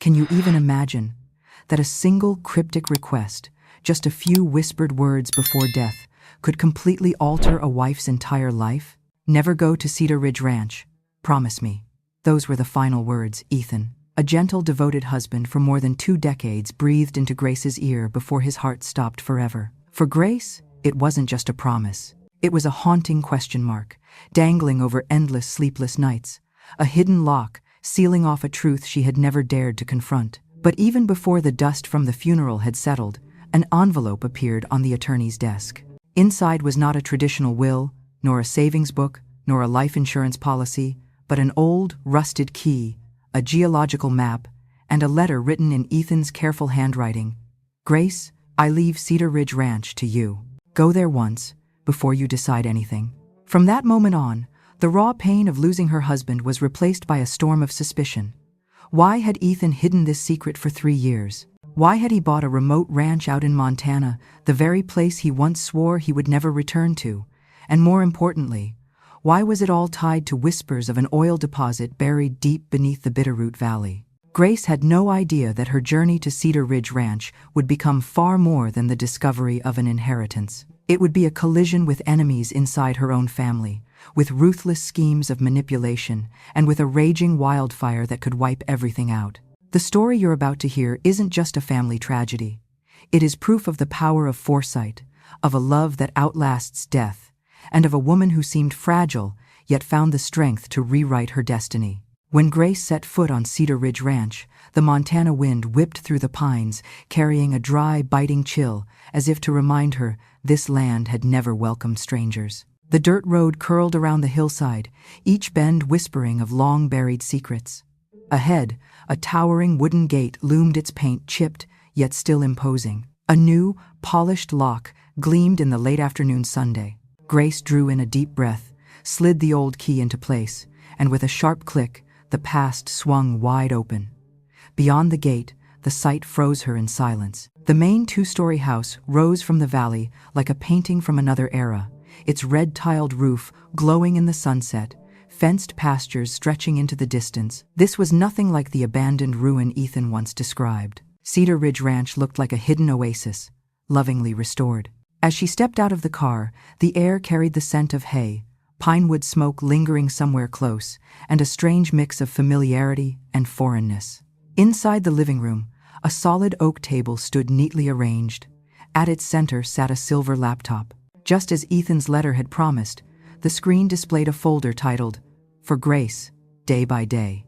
Can you even imagine that a single cryptic request, just a few whispered words before death, could completely alter a wife's entire life? Never go to Cedar Ridge Ranch. Promise me. Those were the final words Ethan, a gentle, devoted husband for more than 2 decades, breathed into Grace's ear before his heart stopped forever. For Grace, it wasn't just a promise. It was a haunting question mark, dangling over endless sleepless nights, a hidden lock, sealing off a truth she had never dared to confront. But even before the dust from the funeral had settled, an envelope appeared on the attorney's desk. Inside was not a traditional will, nor a savings book, nor a life insurance policy, but an old, rusted key, a geological map, and a letter written in Ethan's careful handwriting. Grace, I leave Cedar Ridge Ranch to you. Go there once, before you decide anything. From that moment on, the raw pain of losing her husband was replaced by a storm of suspicion. Why had Ethan hidden this secret for 3 years? Why had he bought a remote ranch out in Montana, the very place he once swore he would never return to? And more importantly, why was it all tied to whispers of an oil deposit buried deep beneath the Bitterroot Valley? Grace had no idea that her journey to Cedar Ridge Ranch would become far more than the discovery of an inheritance. It would be a collision with enemies inside her own family, with ruthless schemes of manipulation, and with a raging wildfire that could wipe everything out. The story you're about to hear isn't just a family tragedy. It is proof of the power of foresight, of a love that outlasts death, and of a woman who seemed fragile, yet found the strength to rewrite her destiny. When Grace set foot on Cedar Ridge Ranch, the Montana wind whipped through the pines, carrying a dry, biting chill, as if to remind her this land had never welcomed strangers. The dirt road curled around the hillside, each bend whispering of long-buried secrets. Ahead, a towering wooden gate loomed, its paint chipped, yet still imposing. A new, polished lock gleamed in the late afternoon Sunday. Grace drew in a deep breath, slid the old key into place, and with a sharp click, the past swung wide open. Beyond the gate, the sight froze her in silence. The main 2-story house rose from the valley like a painting from another era, its red-tiled roof glowing in the sunset, fenced pastures stretching into the distance. This was nothing like the abandoned ruin Ethan once described. Cedar Ridge Ranch looked like a hidden oasis, lovingly restored. As she stepped out of the car, the air carried the scent of hay, pinewood smoke lingering somewhere close, and a strange mix of familiarity and foreignness. Inside the living room, a solid oak table stood neatly arranged. At its center sat a silver laptop. Just as Ethan's letter had promised, the screen displayed a folder titled, For Grace, Day by Day.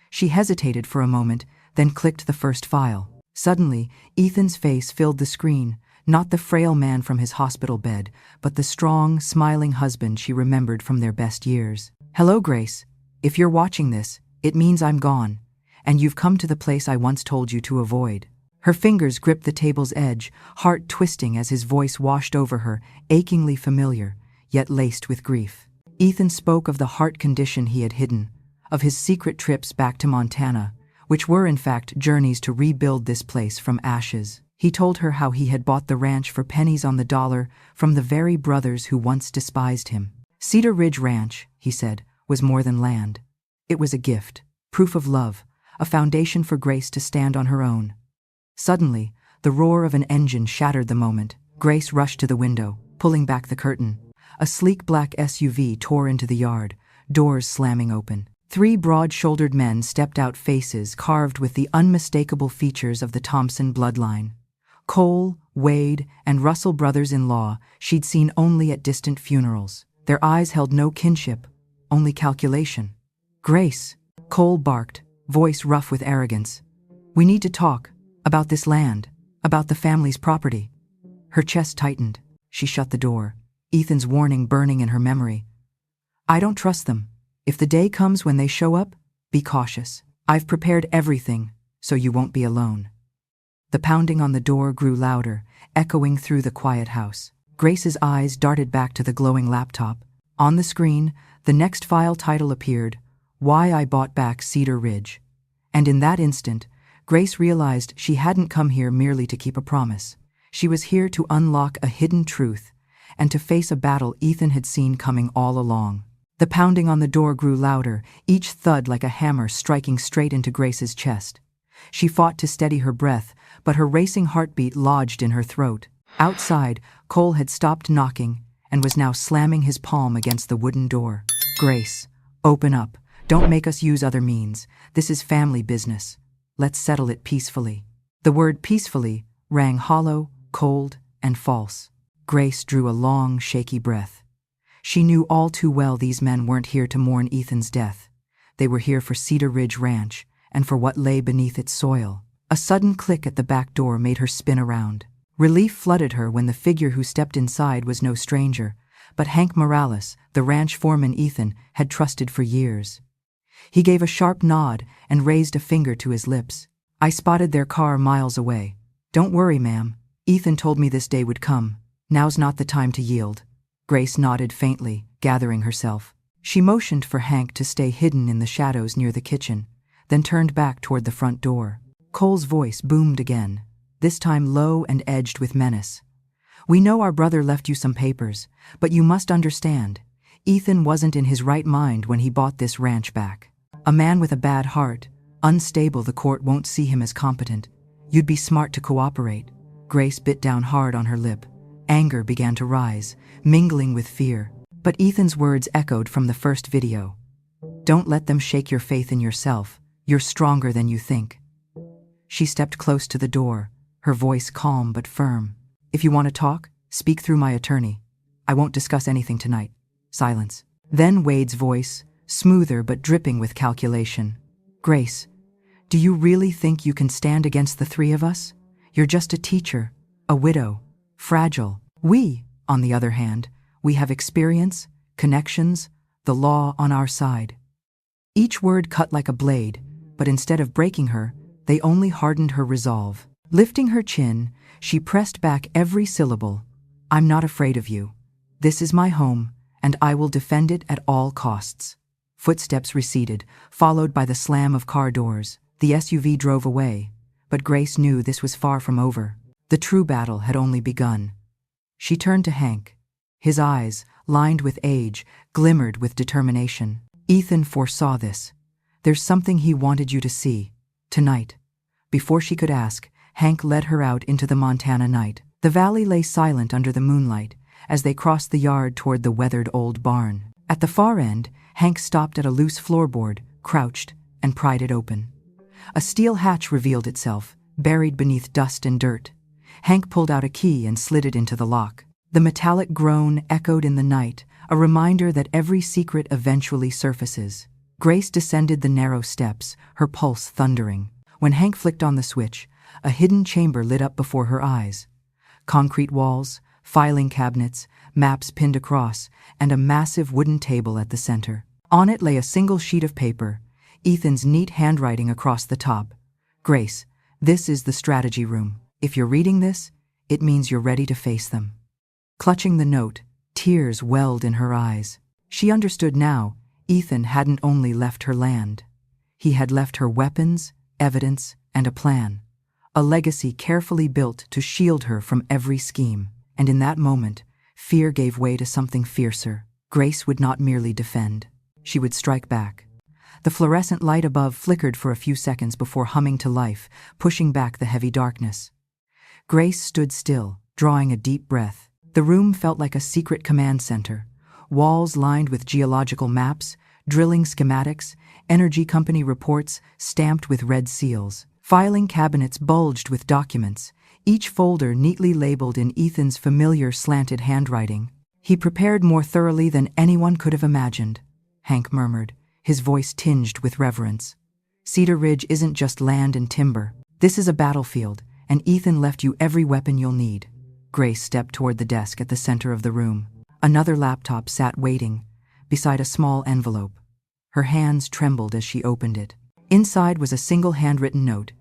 She hesitated for a moment, then clicked the first file. Suddenly, Ethan's face filled the screen, not the frail man from his hospital bed, but the strong, smiling husband she remembered from their best years. Hello, Grace. If you're watching this, it means I'm gone, and you've come to the place I once told you to avoid. Her fingers gripped the table's edge, heart twisting as his voice washed over her, achingly familiar, yet laced with grief. Ethan spoke of the heart condition he had hidden, of his secret trips back to Montana, which were in fact journeys to rebuild this place from ashes. He told her how he had bought the ranch for pennies on the dollar from the very brothers who once despised him. Cedar Ridge Ranch, he said, was more than land. It was a gift, proof of love, a foundation for Grace to stand on her own. Suddenly, the roar of an engine shattered the moment. Grace rushed to the window, pulling back the curtain. A sleek black SUV tore into the yard, doors slamming open. 3 broad-shouldered men stepped out, faces carved with the unmistakable features of the Thompson bloodline. Cole, Wade, and Russell, brothers-in-law, she'd seen only at distant funerals. Their eyes held no kinship, only calculation. Grace, Cole barked, voice rough with arrogance. We need to talk. About this land. About the family's property. Her chest tightened. She shut the door, Ethan's warning burning in her memory. I don't trust them. If the day comes when they show up, be cautious. I've prepared everything, so you won't be alone. The pounding on the door grew louder, echoing through the quiet house. Grace's eyes darted back to the glowing laptop. On the screen, the next file title appeared, Why I Bought Back Cedar Ridge. And in that instant, Grace realized she hadn't come here merely to keep a promise. She was here to unlock a hidden truth and to face a battle Ethan had seen coming all along. The pounding on the door grew louder, each thud like a hammer striking straight into Grace's chest. She fought to steady her breath, but her racing heartbeat lodged in her throat. Outside, Cole had stopped knocking and was now slamming his palm against the wooden door. "Grace, open up. Don't make us use other means. This is family business. Let's settle it peacefully." The word peacefully rang hollow, cold, and false. Grace drew a long, shaky breath. She knew all too well these men weren't here to mourn Ethan's death. They were here for Cedar Ridge Ranch and for what lay beneath its soil. A sudden click at the back door made her spin around. Relief flooded her when the figure who stepped inside was no stranger, but Hank Morales, the ranch foreman Ethan had trusted for years. He gave a sharp nod and raised a finger to his lips. "I spotted their car miles away. Don't worry, ma'am. Ethan told me this day would come. Now's not the time to yield." Grace nodded faintly, gathering herself. She motioned for Hank to stay hidden in the shadows near the kitchen, then turned back toward the front door. Cole's voice boomed again, this time low and edged with menace. "We know our brother left you some papers, but you must understand, Ethan wasn't in his right mind when he bought this ranch back. A man with a bad heart, unstable, the court won't see him as competent. You'd be smart to cooperate." Grace bit down hard on her lip. Anger began to rise, mingling with fear. But Ethan's words echoed from the first video. "Don't let them shake your faith in yourself. You're stronger than you think." She stepped close to the door, her voice calm but firm. "If you want to talk, speak through my attorney. I won't discuss anything tonight." Silence. Then Wade's voice, smoother but dripping with calculation. "Grace, do you really think you can stand against the three of us? You're just a teacher, a widow, fragile. We, on the other hand, we have experience, connections, the law on our side." Each word cut like a blade, but instead of breaking her, they only hardened her resolve. Lifting her chin, she pressed back every syllable. "I'm not afraid of you. This is my home, and I will defend it at all costs." Footsteps receded, followed by the slam of car doors. The SUV drove away, but Grace knew this was far from over. The true battle had only begun. She turned to Hank. His eyes, lined with age, glimmered with determination. "Ethan foresaw this. There's something he wanted you to see. Tonight." Before she could ask, Hank led her out into the Montana night. The valley lay silent under the moonlight as they crossed the yard toward the weathered old barn. At the far end, Hank stopped at a loose floorboard, crouched, and pried it open. A steel hatch revealed itself, buried beneath dust and dirt. Hank pulled out a key and slid it into the lock. The metallic groan echoed in the night, a reminder that every secret eventually surfaces. Grace descended the narrow steps, her pulse thundering. When Hank flicked on the switch, a hidden chamber lit up before her eyes. Concrete walls, filing cabinets, maps pinned across, and a massive wooden table at the center. On it lay a single sheet of paper, Ethan's neat handwriting across the top. "Grace, this is the strategy room. If you're reading this, it means you're ready to face them." Clutching the note, tears welled in her eyes. She understood now, Ethan hadn't only left her land. He had left her weapons, evidence, and a plan. A legacy carefully built to shield her from every scheme. And in that moment, fear gave way to something fiercer. Grace would not merely defend. She would strike back. The fluorescent light above flickered for a few seconds before humming to life, pushing back the heavy darkness. Grace stood still, drawing a deep breath. The room felt like a secret command center. Walls lined with geological maps, drilling schematics, energy company reports stamped with red seals. Filing cabinets bulged with documents, each folder neatly labeled in Ethan's familiar slanted handwriting. "He prepared more thoroughly than anyone could have imagined," Hank murmured, his voice tinged with reverence. "Cedar Ridge isn't just land and timber. This is a battlefield, and Ethan left you every weapon you'll need." Grace stepped toward the desk at the center of the room. Another laptop sat waiting, beside a small envelope. Her hands trembled as she opened it. Inside was a single handwritten note.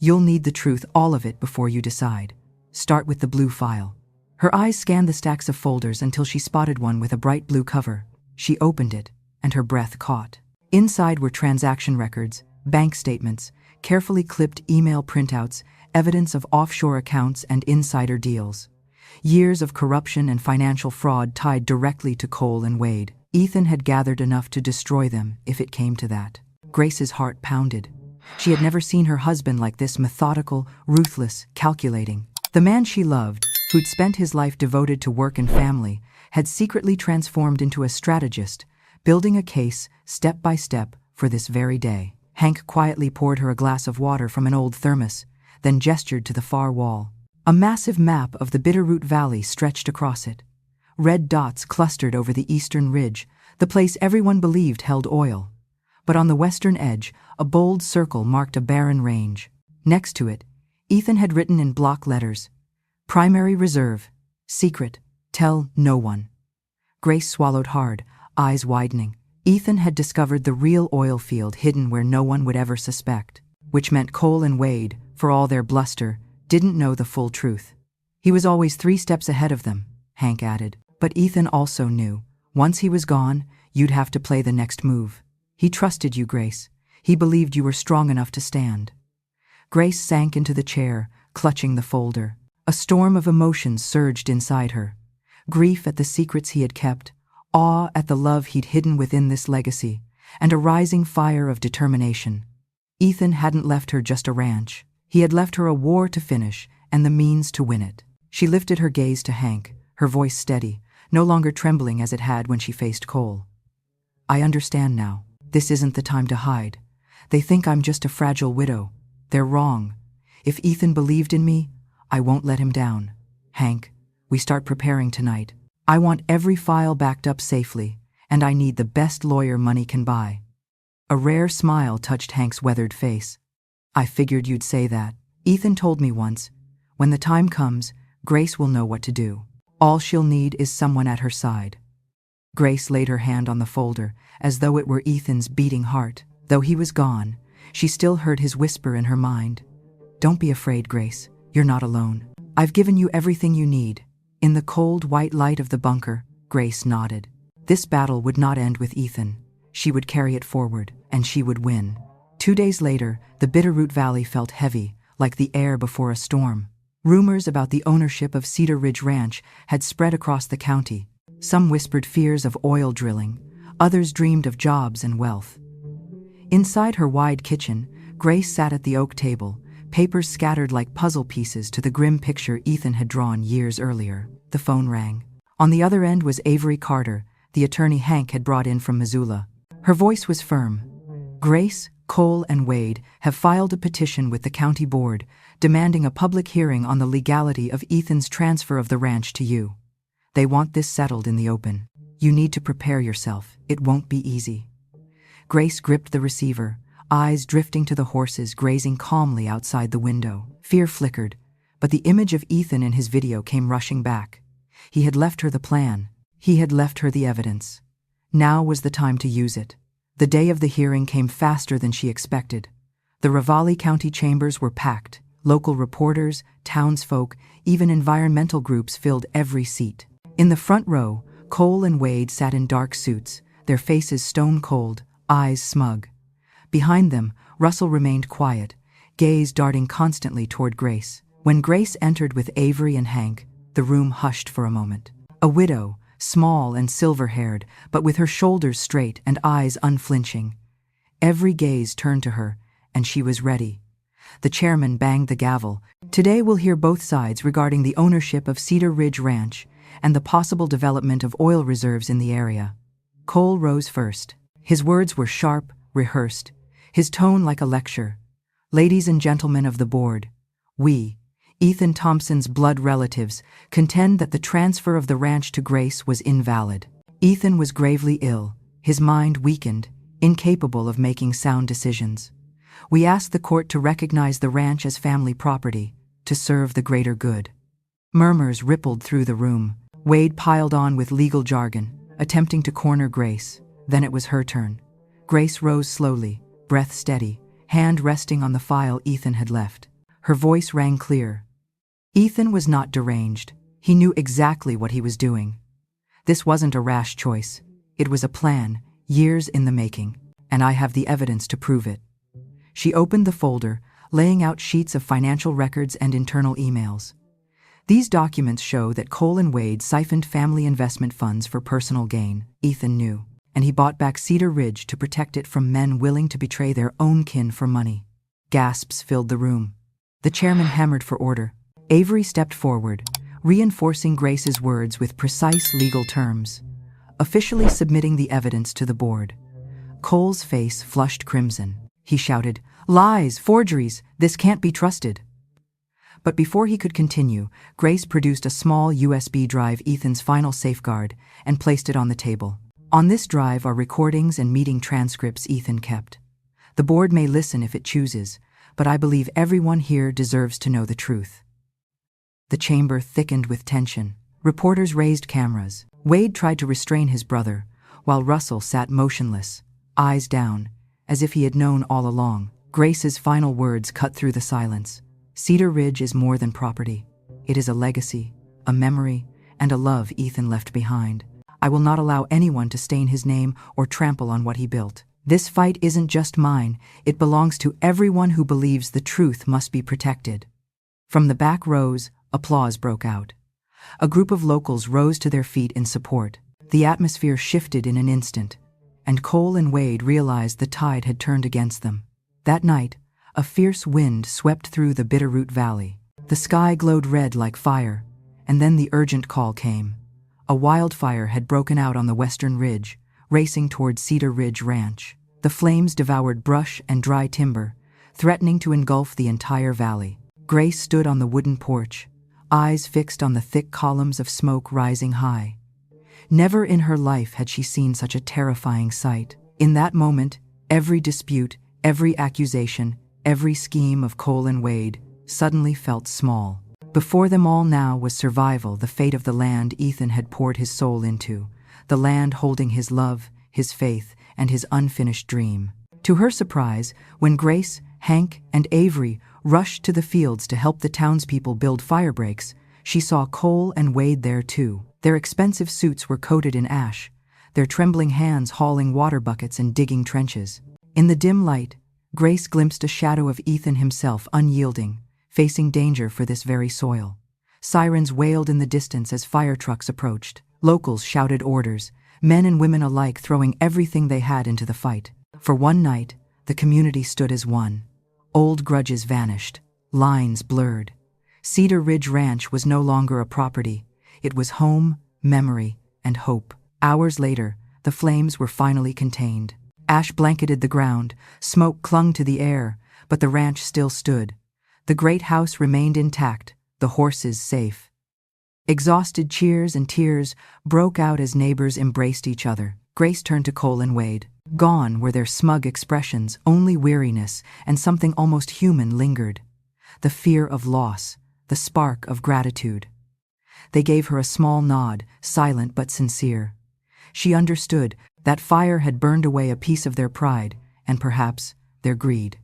"You'll need the truth, all of it, before you decide. Start with the blue file." Her eyes scanned the stacks of folders until she spotted one with a bright blue cover. She opened it, and her breath caught. Inside were transaction records, bank statements, carefully clipped email printouts, evidence of offshore accounts and insider deals. Years of corruption and financial fraud tied directly to Cole and Wade. Ethan had gathered enough to destroy them if it came to that. Grace's heart pounded. She had never seen her husband like this, methodical, ruthless, calculating. The man she loved, who'd spent his life devoted to work and family, had secretly transformed into a strategist, building a case, step by step, for this very day. Hank quietly poured her a glass of water from an old thermos, then gestured to the far wall. A massive map of the Bitterroot Valley stretched across it. Red dots clustered over the eastern ridge, the place everyone believed held oil. But on the western edge, a bold circle marked a barren range. Next to it, Ethan had written in block letters, "Primary Reserve, Secret, Tell No One." Grace swallowed hard, eyes widening. Ethan had discovered the real oil field hidden where no one would ever suspect, which meant Cole and Wade, for all their bluster, didn't know the full truth. He was always 3 steps ahead of them, Hank added. But Ethan also knew, once he was gone, you'd have to play the next move. He trusted you, Grace. He believed you were strong enough to stand. Grace sank into the chair, clutching the folder. A storm of emotions surged inside her. Grief at the secrets he had kept, awe at the love he'd hidden within this legacy, and a rising fire of determination. Ethan hadn't left her just a ranch. He had left her a war to finish and the means to win it. She lifted her gaze to Hank, her voice steady, no longer trembling as it had when she faced Cole. "I understand now. This isn't the time to hide. They think I'm just a fragile widow. They're wrong. If Ethan believed in me, I won't let him down. Hank, we start preparing tonight. I want every file backed up safely, and I need the best lawyer money can buy." A rare smile touched Hank's weathered face. "I figured you'd say that. Ethan told me once, when the time comes, Grace will know what to do. All she'll need is someone at her side." Grace laid her hand on the folder, as though it were Ethan's beating heart. Though he was gone, she still heard his whisper in her mind. "Don't be afraid, Grace. You're not alone. I've given you everything you need." In the cold, white light of the bunker, Grace nodded. This battle would not end with Ethan. She would carry it forward, and she would win. 2 days later, the Bitterroot Valley felt heavy, like the air before a storm. Rumors about the ownership of Cedar Ridge Ranch had spread across the county. Some whispered fears of oil drilling, others dreamed of jobs and wealth. Inside her wide kitchen, Grace sat at the oak table, papers scattered like puzzle pieces to the grim picture Ethan had drawn years earlier. The phone rang. On the other end was Avery Carter, the attorney Hank had brought in from Missoula. Her voice was firm. "Grace, Cole, and Wade have filed a petition with the county board, demanding a public hearing on the legality of Ethan's transfer of the ranch to you. They want this settled in the open. You need to prepare yourself. It won't be easy." Grace gripped the receiver, eyes drifting to the horses grazing calmly outside the window. Fear flickered, but the image of Ethan in his video came rushing back. He had left her the plan. He had left her the evidence. Now was the time to use it. The day of the hearing came faster than she expected. The Ravalli County chambers were packed. Local reporters, townsfolk, even environmental groups filled every seat. In the front row, Cole and Wade sat in dark suits, their faces stone cold, eyes smug. Behind them, Russell remained quiet, gaze darting constantly toward Grace. When Grace entered with Avery and Hank, the room hushed for a moment. A widow, small and silver-haired, but with her shoulders straight and eyes unflinching. Every gaze turned to her, and she was ready. The chairman banged the gavel. "Today we'll hear both sides regarding the ownership of Cedar Ridge Ranch and the possible development of oil reserves in the area." Cole rose first. His words were sharp, rehearsed, his tone like a lecture. "Ladies and gentlemen of the board, we, Ethan Thompson's blood relatives, contend that the transfer of the ranch to Grace was invalid. Ethan was gravely ill, his mind weakened, incapable of making sound decisions. We ask the court to recognize the ranch as family property, to serve the greater good." Murmurs rippled through the room. Wade piled on with legal jargon, attempting to corner Grace. Then it was her turn. Grace rose slowly, breath steady, hand resting on the file Ethan had left. Her voice rang clear. Ethan was not deranged. He knew exactly what he was doing. This wasn't a rash choice. It was a plan, years in the making, and I have the evidence to prove it. She opened the folder, laying out sheets of financial records and internal emails. These documents show that Cole and Wade siphoned family investment funds for personal gain, Ethan knew, and he bought back Cedar Ridge to protect it from men willing to betray their own kin for money. Gasps filled the room. The chairman hammered for order. Avery stepped forward, reinforcing Grace's words with precise legal terms, officially submitting the evidence to the board. Cole's face flushed crimson. He shouted, "Lies, forgeries, this can't be trusted." But before he could continue, Grace produced a small USB drive, Ethan's final safeguard, and placed it on the table. On this drive are recordings and meeting transcripts Ethan kept. The board may listen if it chooses, but I believe everyone here deserves to know the truth. The chamber thickened with tension. Reporters raised cameras. Wade tried to restrain his brother, while Russell sat motionless, eyes down, as if he had known all along. Grace's final words cut through the silence. Cedar Ridge is more than property. It is a legacy, a memory, and a love Ethan left behind. I will not allow anyone to stain his name or trample on what he built. This fight isn't just mine, it belongs to everyone who believes the truth must be protected. From the back rows, applause broke out. A group of locals rose to their feet in support. The atmosphere shifted in an instant, and Cole and Wade realized the tide had turned against them. That night, a fierce wind swept through the Bitterroot Valley. The sky glowed red like fire, and then the urgent call came. A wildfire had broken out on the western ridge, racing toward Cedar Ridge Ranch. The flames devoured brush and dry timber, threatening to engulf the entire valley. Grace stood on the wooden porch, eyes fixed on the thick columns of smoke rising high. Never in her life had she seen such a terrifying sight. In that moment, every dispute, every accusation, every scheme of Cole and Wade suddenly felt small. Before them all now was survival, the fate of the land Ethan had poured his soul into, the land holding his love, his faith, and his unfinished dream. To her surprise, when Grace, Hank, and Avery rushed to the fields to help the townspeople build fire breaks, she saw Cole and Wade there too. Their expensive suits were coated in ash, their trembling hands hauling water buckets and digging trenches. In the dim light, Grace glimpsed a shadow of Ethan himself, unyielding, facing danger for this very soil. Sirens wailed in the distance as fire trucks approached. Locals shouted orders, men and women alike throwing everything they had into the fight. For one night, the community stood as one. Old grudges vanished, lines blurred. Cedar Ridge Ranch was no longer a property. It was home, memory, and hope. Hours later, the flames were finally contained. Ash blanketed the ground, smoke clung to the air, but the ranch still stood. The great house remained intact, the horses safe. Exhausted cheers and tears broke out as neighbors embraced each other. Grace turned to Cole and Wade. Gone were their smug expressions, only weariness and something almost human lingered. The fear of loss, the spark of gratitude. They gave her a small nod, silent but sincere. She understood that fire had burned away a piece of their pride, and perhaps their greed.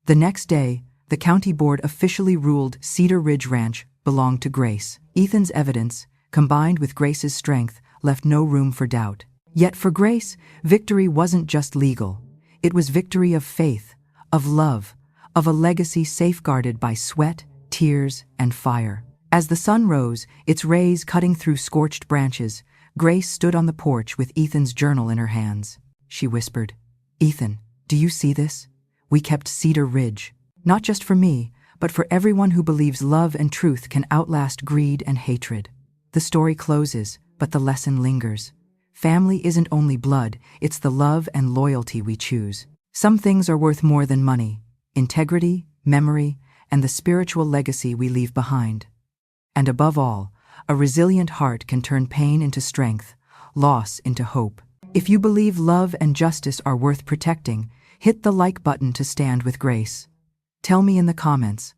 The next day, the county board officially ruled Cedar Ridge Ranch belonged to Grace. Ethan's evidence, combined with Grace's strength, left no room for doubt. Yet for Grace, victory wasn't just legal. It was victory of faith, of love, of a legacy safeguarded by sweat, tears, and fire. As the sun rose, its rays cutting through scorched branches, Grace stood on the porch with Ethan's journal in her hands. She whispered, "Ethan, do you see this? We kept Cedar Ridge. Not just for me, but for everyone who believes love and truth can outlast greed and hatred." The story closes, but the lesson lingers. Family isn't only blood, it's the love and loyalty we choose. Some things are worth more than money: integrity, memory, and the spiritual legacy we leave behind. And above all, a resilient heart can turn pain into strength, loss into hope. If you believe love and justice are worth protecting, hit the like button to stand with Grace. Tell me in the comments,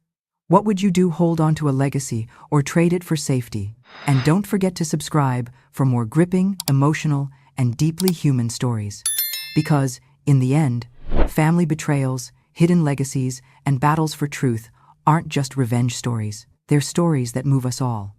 what would you do? Hold on to a legacy or trade it for safety? And don't forget to subscribe for more gripping, emotional, and deeply human stories. Because, in the end, family betrayals, hidden legacies, and battles for truth aren't just revenge stories. They're stories that move us all.